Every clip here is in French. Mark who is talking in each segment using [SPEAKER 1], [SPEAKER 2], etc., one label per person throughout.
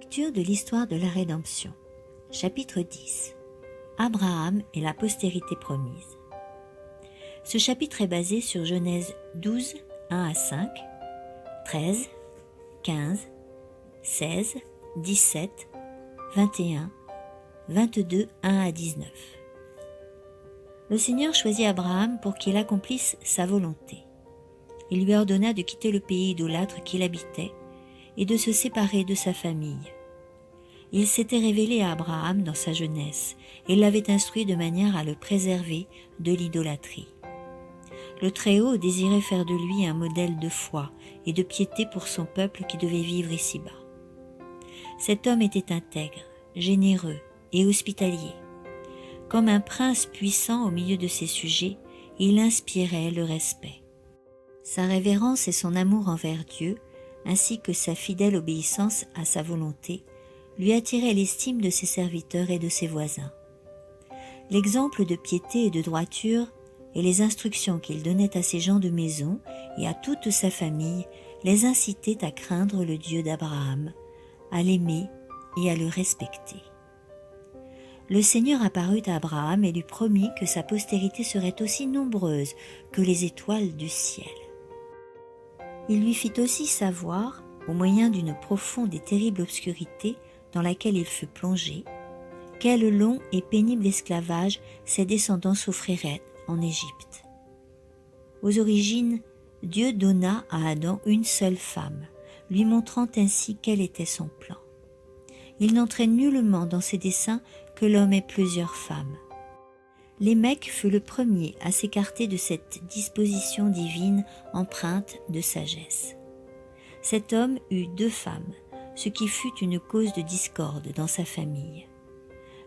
[SPEAKER 1] Lecture de l'histoire de la rédemption. Chapitre 10. Abraham et la postérité promise. Ce chapitre est basé sur Genèse 12, 1 à 5, 13, 15, 16, 17, 21, 22, 1 à 19. Le Seigneur choisit Abraham pour qu'il accomplisse sa volonté. Il lui ordonna de quitter le pays idolâtre qu'il habitait et de se séparer de sa famille. Il s'était révélé à Abraham dans sa jeunesse et l'avait instruit de manière à le préserver de l'idolâtrie. Le Très-Haut désirait faire de lui un modèle de foi et de piété pour son peuple qui devait vivre ici-bas. Cet homme était intègre, généreux et hospitalier. Comme un prince puissant au milieu de ses sujets, il inspirait le respect. Sa révérence et son amour envers Dieu, ainsi que sa fidèle obéissance à sa volonté, lui attiraient l'estime de ses serviteurs et de ses voisins. L'exemple de piété et de droiture et les instructions qu'il donnait à ses gens de maison et à toute sa famille les incitaient à craindre le Dieu d'Abraham, à l'aimer et à le respecter. Le Seigneur apparut à Abraham et lui promit que sa postérité serait aussi nombreuse que les étoiles du ciel. Il lui fit aussi savoir, au moyen d'une profonde et terrible obscurité dans laquelle il fut plongé, quel long et pénible esclavage ses descendants souffriraient en Égypte. Aux origines, Dieu donna à Adam une seule femme, lui montrant ainsi quel était son plan. Il n'entrait nullement dans ses desseins que l'homme ait plusieurs femmes. Lémec fut le premier à s'écarter de cette disposition divine empreinte de sagesse. Cet homme eut 2 femmes, ce qui fut une cause de discorde dans sa famille.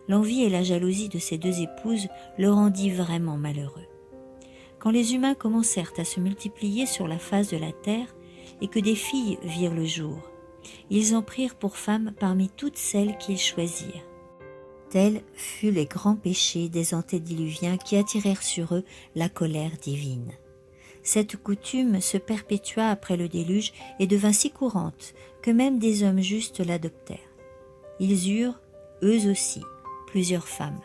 [SPEAKER 1] L'envie et la jalousie de ses 2 épouses le rendit vraiment malheureux. Quand les humains commencèrent à se multiplier sur la face de la terre et que des filles virent le jour, ils en prirent pour femmes parmi toutes celles qu'ils choisirent. Tels furent les grands péchés des antédiluviens qui attirèrent sur eux la colère divine. Cette coutume se perpétua après le déluge et devint si courante que même des hommes justes l'adoptèrent. Ils eurent, eux aussi, plusieurs femmes.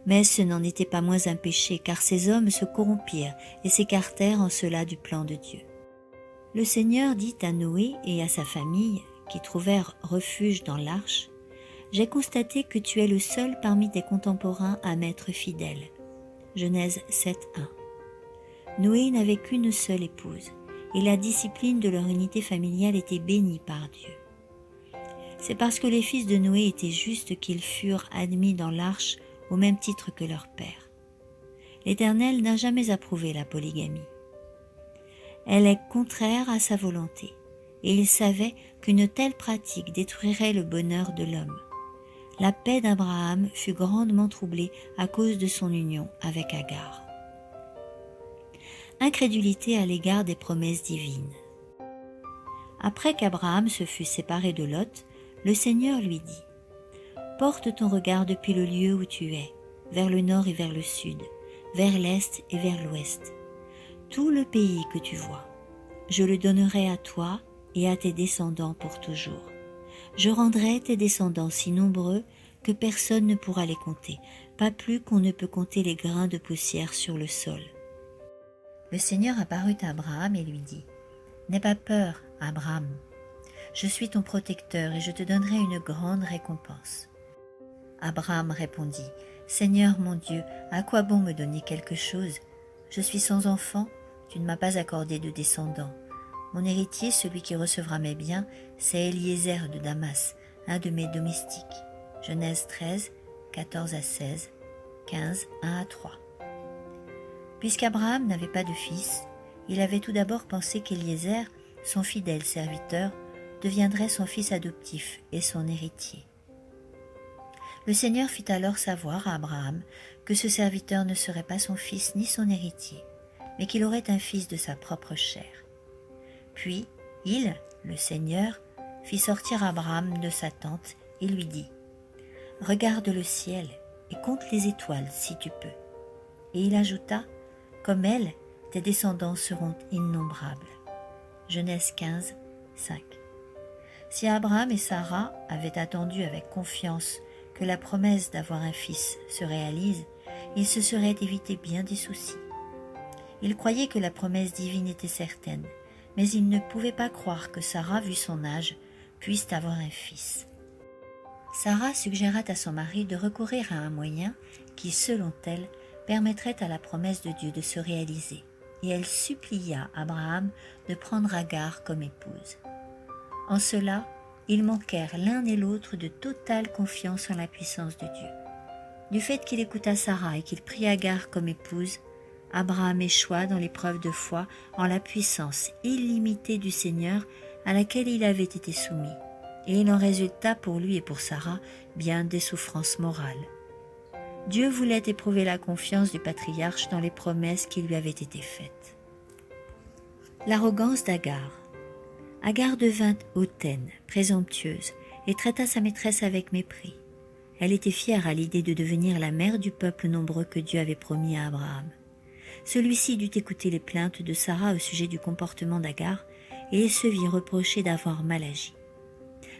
[SPEAKER 1] Mais ce n'en était pas moins un péché, car ces hommes se corrompirent et s'écartèrent en cela du plan de Dieu. Le Seigneur dit à Noé et à sa famille, qui trouvèrent refuge dans l'arche, « J'ai constaté que tu es le seul parmi tes contemporains à m'être fidèle. » Genèse 7:1. Noé n'avait qu'une seule épouse, et la discipline de leur unité familiale était bénie par Dieu. C'est parce que les fils de Noé étaient justes qu'ils furent admis dans l'arche au même titre que leur père. L'Éternel n'a jamais approuvé la polygamie. Elle est contraire à sa volonté, et il savait qu'une telle pratique détruirait le bonheur de l'homme. La paix d'Abraham fut grandement troublée à cause de son union avec Agar. Incrédulité à l'égard des promesses divines. Après qu'Abraham se fut séparé de Lot, le Seigneur lui dit « Porte ton regard depuis le lieu où tu es, vers le nord et vers le sud, vers l'est et vers l'ouest. Tout le pays que tu vois, je le donnerai à toi et à tes descendants pour toujours. Je rendrai tes descendants si nombreux que personne ne pourra les compter, pas plus qu'on ne peut compter les grains de poussière sur le sol. » Le Seigneur apparut à Abraham et lui dit « N'aie pas peur, Abraham. Je suis ton protecteur et je te donnerai une grande récompense. » Abraham répondit « Seigneur mon Dieu, à quoi bon me donner quelque chose? Je suis sans enfant, tu ne m'as pas accordé de descendant. Mon héritier, celui qui recevra mes biens, c'est Eliezer de Damas, un de mes domestiques. » Genèse 13, 14 à 16, 15, 1 à 3. Puisqu'Abraham n'avait pas de fils, il avait tout d'abord pensé qu'Eliezer, son fidèle serviteur, deviendrait son fils adoptif et son héritier. Le Seigneur fit alors savoir à Abraham que ce serviteur ne serait pas son fils ni son héritier, mais qu'il aurait un fils de sa propre chair. Puis il, le Seigneur, fit sortir Abraham de sa tente et lui dit « Regarde le ciel et compte les étoiles si tu peux. » Et il ajouta « Comme elles, tes descendants seront innombrables. » Genèse 15, 5. Si Abraham et Sarah avaient attendu avec confiance que la promesse d'avoir un fils se réalise, ils se seraient évité bien des soucis. Ils croyaient que la promesse divine était certaine, mais ils ne pouvaient pas croire que Sarah, vu son âge, puisse avoir un fils. Sarah suggéra à son mari de recourir à un moyen qui, selon elle, permettrait à la promesse de Dieu de se réaliser, et elle supplia Abraham de prendre Agar comme épouse. En cela, ils manquèrent l'un et l'autre de totale confiance en la puissance de Dieu. Du fait qu'il écouta Sarah et qu'il prit Agar comme épouse, Abraham échoua dans l'épreuve de foi en la puissance illimitée du Seigneur à laquelle il avait été soumis, et il en résulta pour lui et pour Sarah bien des souffrances morales. Dieu voulait éprouver la confiance du patriarche dans les promesses qui lui avaient été faites. L'arrogance d'Agar. Agar devint hautaine, présomptueuse, et traita sa maîtresse avec mépris. Elle était fière à l'idée de devenir la mère du peuple nombreux que Dieu avait promis à Abraham. Celui-ci dut écouter les plaintes de Sarah au sujet du comportement d'Agar, et il se vit reprocher d'avoir mal agi.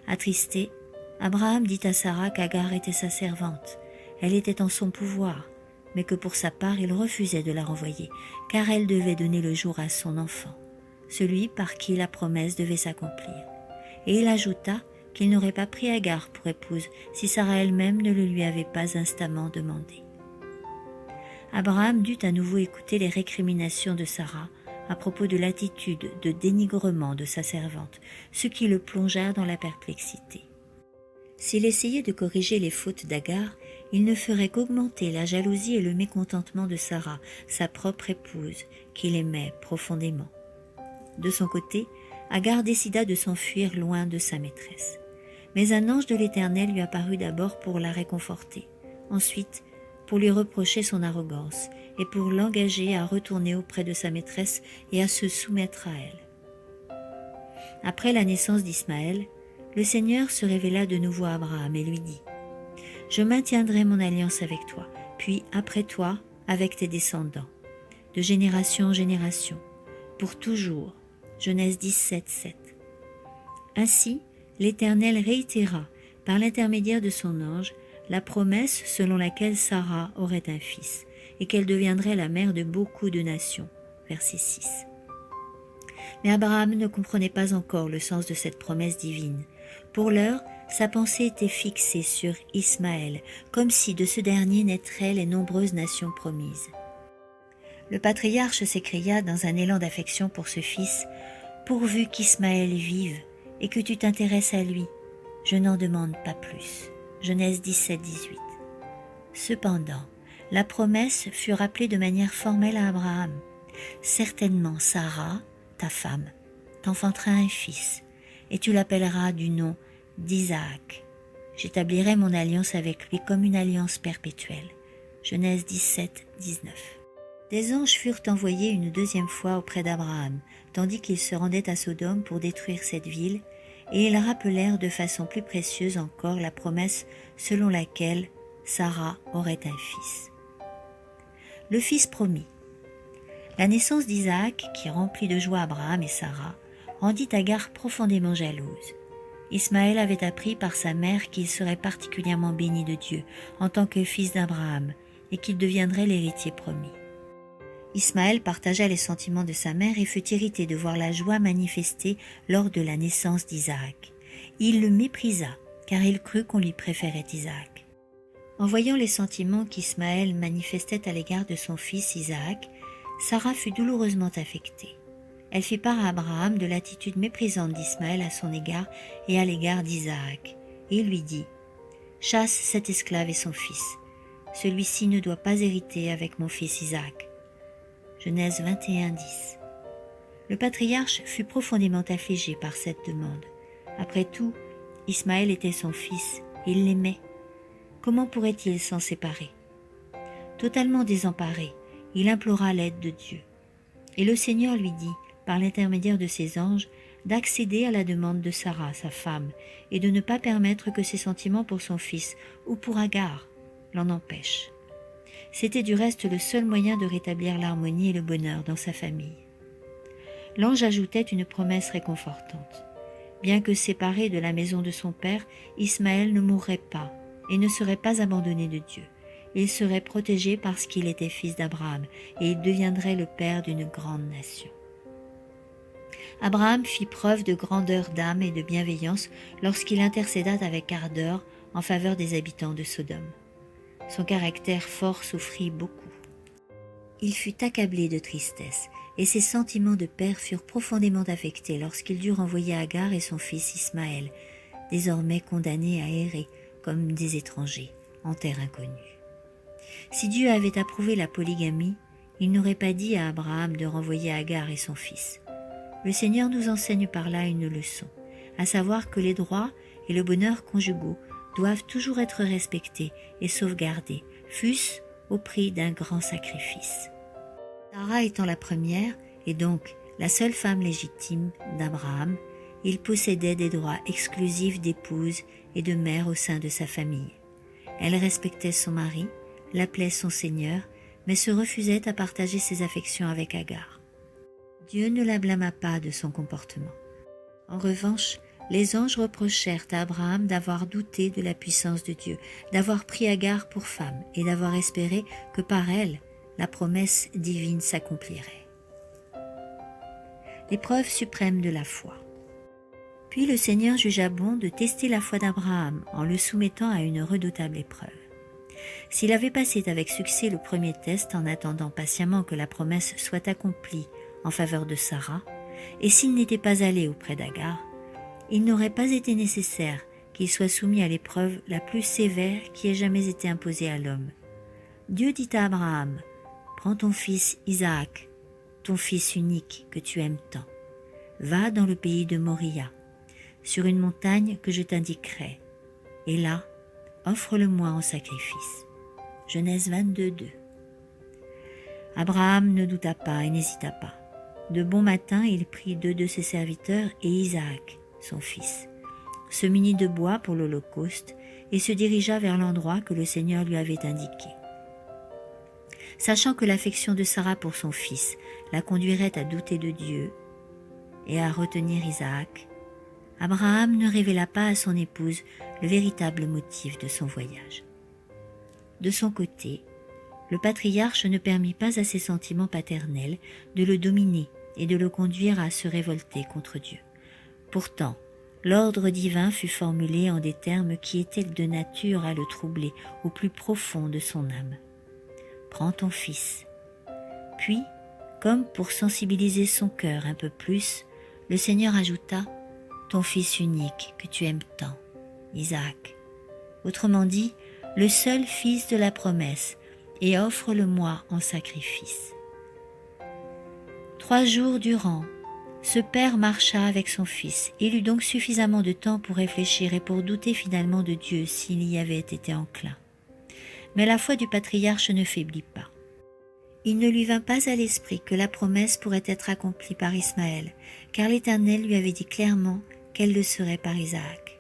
[SPEAKER 1] Attristé, Abraham dit à Sarah qu'Agar était sa servante. Elle était en son pouvoir, mais que pour sa part il refusait de la renvoyer, car elle devait donner le jour à son enfant, celui par qui la promesse devait s'accomplir. Et il ajouta qu'il n'aurait pas pris Agar pour épouse si Sarah elle-même ne le lui avait pas instamment demandé. Abraham dut à nouveau écouter les récriminations de Sarah à propos de l'attitude de dénigrement de sa servante, ce qui le plongea dans la perplexité. S'il essayait de corriger les fautes d'Agar, il ne ferait qu'augmenter la jalousie et le mécontentement de Sarah, sa propre épouse, qu'il aimait profondément. De son côté, Agar décida de s'enfuir loin de sa maîtresse. Mais un ange de l'Éternel lui apparut d'abord pour la réconforter, ensuite pour lui reprocher son arrogance et pour l'engager à retourner auprès de sa maîtresse et à se soumettre à elle. Après la naissance d'Ismaël, le Seigneur se révéla de nouveau à Abraham et lui dit « Je maintiendrai mon alliance avec toi, puis après toi avec tes descendants, de génération en génération, pour toujours. » Genèse 17, 7. Ainsi, l'Éternel réitéra, par l'intermédiaire de son ange, la promesse selon laquelle Sarah aurait un fils, et qu'elle deviendrait la mère de beaucoup de nations. Verset 6. Mais Abraham ne comprenait pas encore le sens de cette promesse divine. Pour l'heure, sa pensée était fixée sur Ismaël, comme si de ce dernier naîtraient les nombreuses nations promises. Le patriarche s'écria dans un élan d'affection pour ce fils, « Pourvu qu'Ismaël vive et que tu t'intéresses à lui, je n'en demande pas plus. » Genèse 17, 18. Cependant, la promesse fut rappelée de manière formelle à Abraham. « Certainement Sarah, ta femme, t'enfantera un fils, et tu l'appelleras du nom d'Isaac. J'établirai mon alliance avec lui comme une alliance perpétuelle. » Genèse 17, 19. Des anges furent envoyés une deuxième fois auprès d'Abraham, tandis qu'il se rendait à Sodome pour détruire cette ville, et ils rappelèrent de façon plus précieuse encore la promesse selon laquelle Sarah aurait un fils. Le fils promis. La naissance d'Isaac, qui remplit de joie Abraham et Sarah, rendit Agar profondément jalouse. Ismaël avait appris par sa mère qu'il serait particulièrement béni de Dieu en tant que fils d'Abraham et qu'il deviendrait l'héritier promis. Ismaël partagea les sentiments de sa mère et fut irrité de voir la joie manifestée lors de la naissance d'Isaac. Il le méprisa, car il crut qu'on lui préférait Isaac. En voyant les sentiments qu'Ismaël manifestait à l'égard de son fils Isaac, Sarah fut douloureusement affectée. Elle fit part à Abraham de l'attitude méprisante d'Ismaël à son égard et à l'égard d'Isaac, et il lui dit « Chasse cet esclave et son fils. Celui-ci ne doit pas hériter avec mon fils Isaac. » Genèse 21, 10. Le patriarche fut profondément affligé par cette demande. Après tout, Ismaël était son fils, et il l'aimait. Comment pourrait-il s'en séparer? Totalement désemparé, il implora l'aide de Dieu. Et le Seigneur lui dit, par l'intermédiaire de ses anges, d'accéder à la demande de Sarah, sa femme, et de ne pas permettre que ses sentiments pour son fils ou pour Agar l'en empêchent. C'était du reste le seul moyen de rétablir l'harmonie et le bonheur dans sa famille. L'ange ajoutait une promesse réconfortante. « Bien que séparé de la maison de son père, Ismaël ne mourrait pas et ne serait pas abandonné de Dieu. Il serait protégé parce qu'il était fils d'Abraham et il deviendrait le père d'une grande nation. Abraham fit preuve de grandeur d'âme et de bienveillance lorsqu'il intercéda avec ardeur en faveur des habitants de Sodome. Son caractère fort souffrit beaucoup. Il fut accablé de tristesse, et ses sentiments de père furent profondément affectés lorsqu'il dut renvoyer Agar et son fils Ismaël, désormais condamnés à errer comme des étrangers en terre inconnue. Si Dieu avait approuvé la polygamie, il n'aurait pas dit à Abraham de renvoyer Agar et son fils. Le Seigneur nous enseigne par là une leçon, à savoir que les droits et le bonheur conjugaux doivent toujours être respectés et sauvegardés, fût-ce au prix d'un grand sacrifice. Sarah étant la première, et donc la seule femme légitime d'Abraham, il possédait des droits exclusifs d'épouse et de mère au sein de sa famille. Elle respectait son mari, l'appelait son Seigneur, mais se refusait à partager ses affections avec Agar. Dieu ne la blâma pas de son comportement. En revanche, les anges reprochèrent à Abraham d'avoir douté de la puissance de Dieu, d'avoir pris Agar pour femme et d'avoir espéré que par elle, la promesse divine s'accomplirait. L'épreuve suprême de la foi. Puis le Seigneur jugea bon de tester la foi d'Abraham en le soumettant à une redoutable épreuve. S'il avait passé avec succès le premier test en attendant patiemment que la promesse soit accomplie en faveur de Sarah, et s'il n'était pas allé auprès d'Agar, il n'aurait pas été nécessaire qu'il soit soumis à l'épreuve la plus sévère qui ait jamais été imposée à l'homme. Dieu dit à Abraham, « Prends ton fils Isaac, ton fils unique que tu aimes tant. Va dans le pays de Moria, sur une montagne que je t'indiquerai, et là, offre-le-moi en sacrifice. » Genèse 22, 2. Abraham ne douta pas et n'hésita pas. De bon matin, il prit 2 de ses serviteurs et Isaac, son fils, se munit de bois pour l'Holocauste et se dirigea vers l'endroit que le Seigneur lui avait indiqué. Sachant que l'affection de Sarah pour son fils la conduirait à douter de Dieu et à retenir Isaac, Abraham ne révéla pas à son épouse le véritable motif de son voyage. De son côté, le patriarche ne permit pas à ses sentiments paternels de le dominer et de le conduire à se révolter contre Dieu. Pourtant, l'ordre divin fut formulé en des termes qui étaient de nature à le troubler au plus profond de son âme. « Prends ton fils. » Puis, comme pour sensibiliser son cœur un peu plus, le Seigneur ajouta « Ton fils unique que tu aimes tant, Isaac. » Autrement dit, le seul fils de la promesse, et offre-le-moi en sacrifice. 3 jours durant, ce père marcha avec son fils. Il eut donc suffisamment de temps pour réfléchir et pour douter finalement de Dieu s'il y avait été enclin. Mais la foi du patriarche ne faiblit pas. Il ne lui vint pas à l'esprit que la promesse pourrait être accomplie par Ismaël, car l'Éternel lui avait dit clairement qu'elle le serait par Isaac.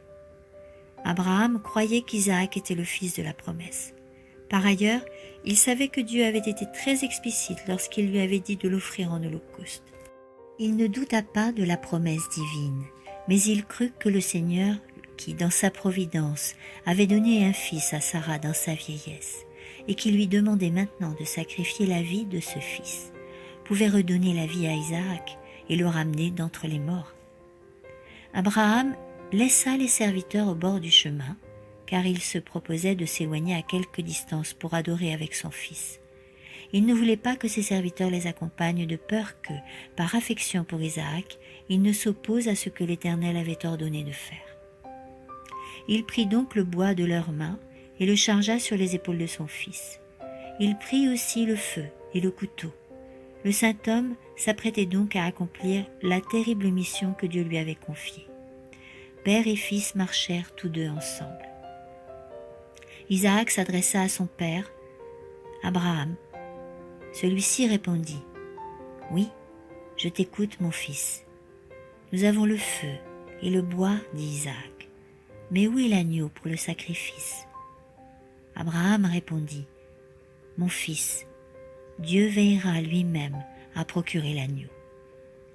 [SPEAKER 1] Abraham croyait qu'Isaac était le fils de la promesse. Par ailleurs, il savait que Dieu avait été très explicite lorsqu'il lui avait dit de l'offrir en holocauste. Il ne douta pas de la promesse divine, mais il crut que le Seigneur, qui dans sa providence avait donné un fils à Sarah dans sa vieillesse, et qui lui demandait maintenant de sacrifier la vie de ce fils, pouvait redonner la vie à Isaac et le ramener d'entre les morts. Abraham laissa les serviteurs au bord du chemin, car il se proposait de s'éloigner à quelque distance pour adorer avec son fils. Il ne voulait pas que ses serviteurs les accompagnent de peur que, par affection pour Isaac, ils ne s'opposent à ce que l'Éternel avait ordonné de faire. Il prit donc le bois de leurs mains et le chargea sur les épaules de son fils. Il prit aussi le feu et le couteau. Le saint homme s'apprêtait donc à accomplir la terrible mission que Dieu lui avait confiée. Père et fils marchèrent tous deux ensemble. Isaac s'adressa à son père, Abraham. Celui-ci répondit, « Oui, je t'écoute, mon fils. Nous avons le feu et le bois, dit Isaac. Mais où est l'agneau pour le sacrifice ?» Abraham répondit, « Mon fils, Dieu veillera lui-même à procurer l'agneau. »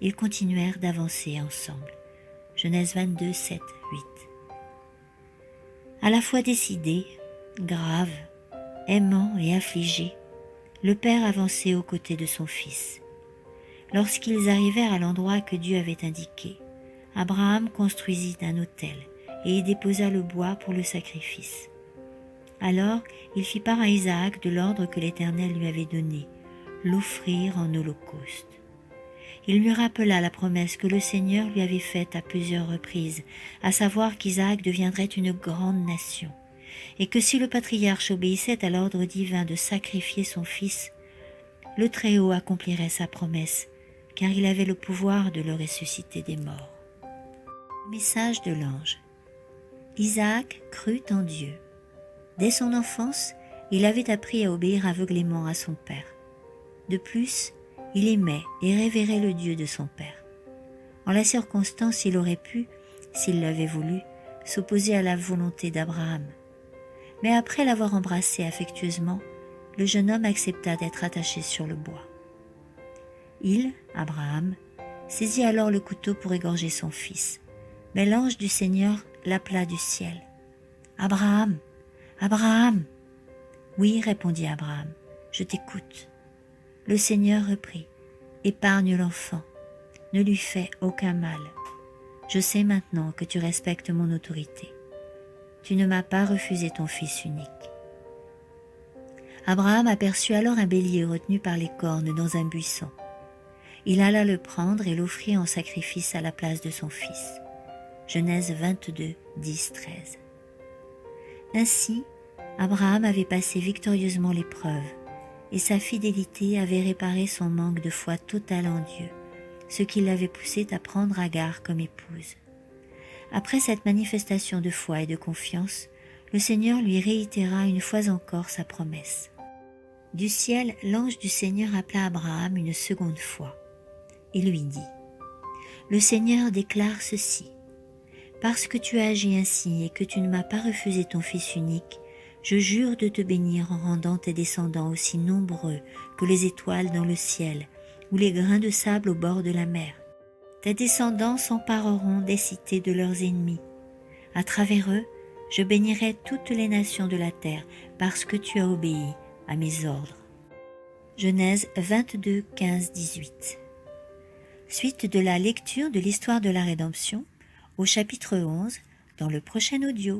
[SPEAKER 1] Ils continuèrent d'avancer ensemble. Genèse 22, 7, 8. À la fois décidé, grave, aimant et affligé, le père avançait aux côtés de son fils. Lorsqu'ils arrivèrent à l'endroit que Dieu avait indiqué, Abraham construisit un autel et y déposa le bois pour le sacrifice. Alors il fit part à Isaac de l'ordre que l'Éternel lui avait donné, l'offrir en holocauste. Il lui rappela la promesse que le Seigneur lui avait faite à plusieurs reprises, à savoir qu'Isaac deviendrait une grande nation, et que si le patriarche obéissait à l'ordre divin de sacrifier son fils, le Très-Haut accomplirait sa promesse, car il avait le pouvoir de le ressusciter des morts. Message de l'ange. Isaac crut en Dieu. Dès son enfance, il avait appris à obéir aveuglément à son père. De plus, il aimait et révérait le Dieu de son père. En la circonstance, il aurait pu, s'il l'avait voulu, s'opposer à la volonté d'Abraham. Mais après l'avoir embrassé affectueusement, le jeune homme accepta d'être attaché sur le bois. Il, Abraham, saisit alors le couteau pour égorger son fils. Mais l'ange du Seigneur l'appela du ciel. « Abraham, Abraham !»« Oui, répondit Abraham, je t'écoute. » Le Seigneur reprit. « Épargne l'enfant, ne lui fais aucun mal. Je sais maintenant que tu respectes mon autorité. Tu ne m'as pas refusé ton fils unique. » Abraham aperçut alors un bélier retenu par les cornes dans un buisson. Il alla le prendre et l'offrit en sacrifice à la place de son fils. Genèse 22, 10, 13. Ainsi, Abraham avait passé victorieusement l'épreuve, et sa fidélité avait réparé son manque de foi totale en Dieu, ce qui l'avait poussé à prendre Agar comme épouse. Après cette manifestation de foi et de confiance, le Seigneur lui réitéra une fois encore sa promesse. Du ciel, l'ange du Seigneur appela Abraham une seconde fois. Il lui dit : « Le Seigneur déclare ceci. Parce que tu as agi ainsi et que tu ne m'as pas refusé ton fils unique, je jure de te bénir en rendant tes descendants aussi nombreux que les étoiles dans le ciel ou les grains de sable au bord de la mer. Tes descendants s'empareront des cités de leurs ennemis. À travers eux, je bénirai toutes les nations de la terre parce que tu as obéi à mes ordres. » Genèse 22, 15, 18. Suite de la lecture de l'histoire de la rédemption au chapitre 11 dans le prochain audio.